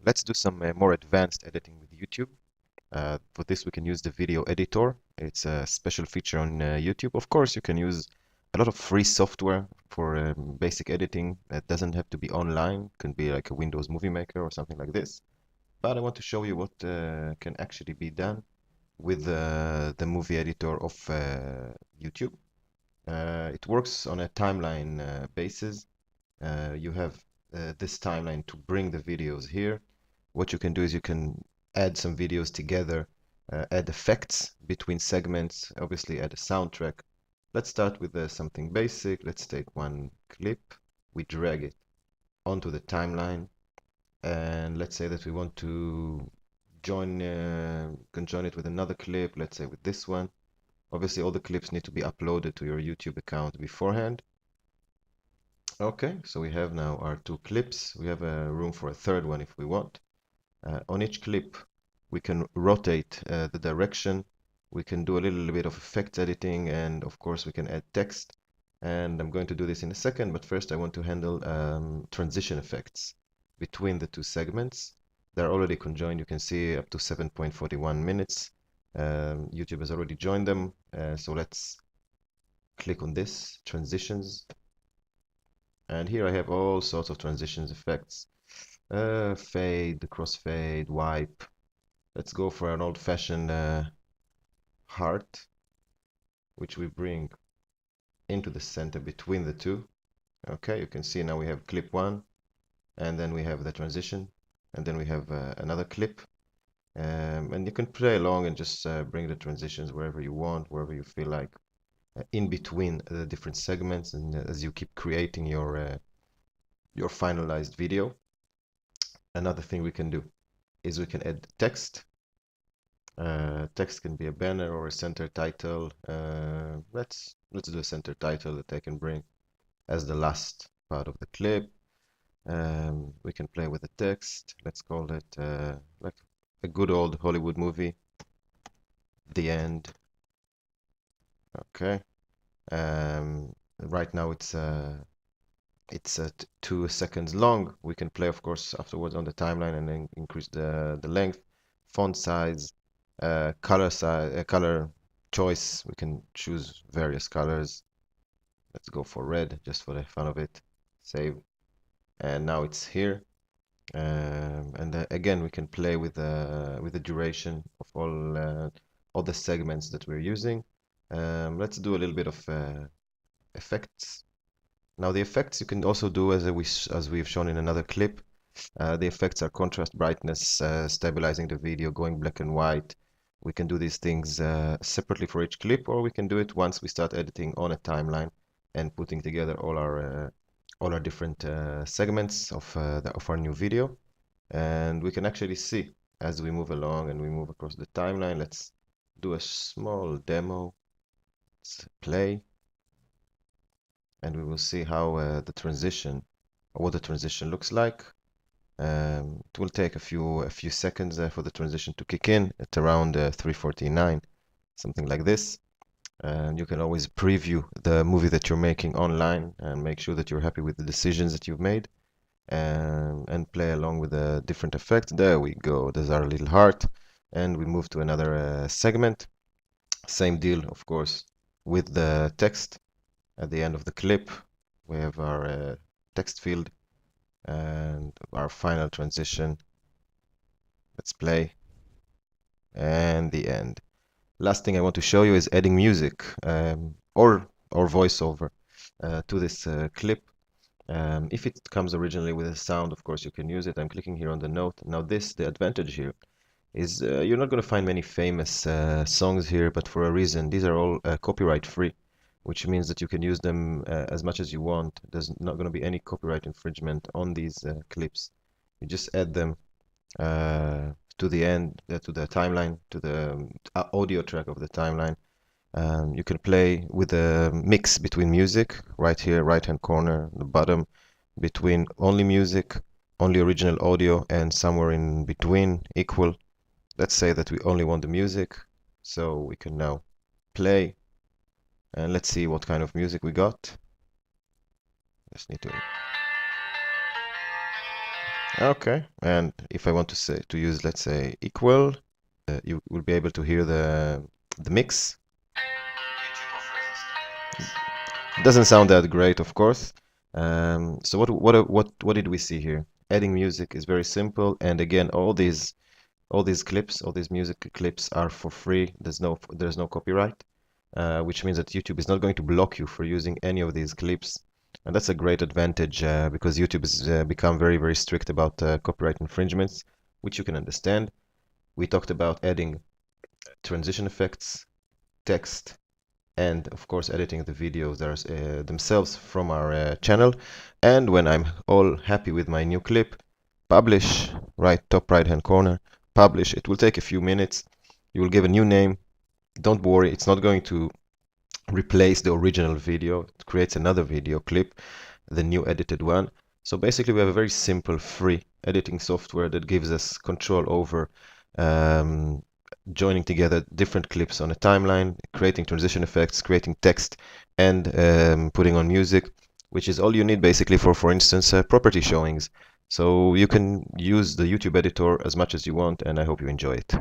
Let's do some more advanced editing with YouTube. For this, we can use the video editor. It's a special feature on YouTube. Of course, you can use a lot of free software for basic editing. It doesn't have to be online. It can be like a Windows Movie Maker or something like this. But I want to show you what can actually be done with the movie editor of YouTube. It works on a timeline basis. You have this timeline to bring the videos here. What you can do is you can add some videos together, add effects between segments, obviously add a soundtrack. Let's start with something basic. Let's take one clip. We drag it onto the timeline, and let's say that we want to conjoin it with another clip, let's say with this one. Obviously, all the clips need to be uploaded to your YouTube account beforehand. Okay, so we have now our two clips. We have room for a third one if we want. On each clip, we can rotate the direction. We can do a little bit of effect editing, and of course, we can add text. And I'm going to do this in a second, but first I want to handle transition effects between the two segments. They're already conjoined. You can see up to 7.41 minutes. YouTube has already joined them. So let's click on this, transitions. And here I have all sorts of transitions effects. Fade, crossfade, wipe. Let's go for an old-fashioned heart, which we bring into the center between the two. Okay, you can see now we have clip one, and then we have the transition, and then we have another clip. And you can play along and just bring the transitions wherever you want, wherever you feel like, in between the different segments, and as you keep creating your finalized video. Another thing we can do is we can add text. Text can be a banner or a center title. Let's do a center title that I can bring as the last part of the clip. We can play with the text. Let's call it like a good old Hollywood movie. The end. Okay. Right now it's 2 seconds long. We can play, of course, afterwards on the timeline and then increase the length, font size, color choice. We can choose various colors. Let's go for red just for the fun of it. Save. And now it's here. And again, we can play with the duration of all the segments that we're using. Let's do a little bit of effects. Now the effects you can also do as we've shown in another clip. The effects are contrast, brightness, stabilizing the video, going black and white. We can do these things separately for each clip, or we can do it once we start editing on a timeline and putting together all our different segments of our new video. And we can actually see as we move along and we move across the timeline. Let's do a small demo. Let's play, and we will see how the transition, or what the transition looks like. It will take a few seconds for the transition to kick in at around 3:49, something like this. And you can always preview the movie that you're making online and make sure that you're happy with the decisions that you've made, and play along with the different effects. There we go. There's our little heart, and we move to another segment. Same deal, of course, with the text. At the end of the clip, we have our text field and our final transition. Let's play. And the end. Last thing I want to show you is adding music or voiceover to this clip. If it comes originally with a sound, of course, you can use it. I'm clicking here on the note. Now the advantage here is you're not going to find many famous songs here, but for a reason. These are all copyright free, which means that you can use them as much as you want. There's not going to be any copyright infringement on these clips. You just add them to the end, to the timeline, to the audio track of the timeline. You can play with a mix between music, right here, right-hand corner, the bottom, between only music, only original audio, and somewhere in between, equal. Let's say that we only want the music, so we can now play, and let's see what kind of music we got. Just need to Okay, and if I want to use, let's say, equal, you will be able to hear the mix. It doesn't sound that great, of course. So what did we see here? Adding music is very simple, and again, all these clips, all these music clips are for free. There's no copyright, which means that YouTube is not going to block you for using any of these clips. And that's a great advantage because YouTube has become very, very strict about copyright infringements, which you can understand. We talked about adding transition effects, text, and of course editing the videos themselves from our channel. And when I'm all happy with my new clip, publish, top right hand corner, publish. It will take a few minutes. You will give a new name. Don't worry, it's not going to replace the original video. It creates another video clip, the new edited one. So basically we have a very simple free editing software that gives us control over um, joining together different clips on a timeline, creating transition effects, creating text, and putting on music, which is all you need basically for instance, property showings. So you can use the YouTube editor as much as you want, and I hope you enjoy it.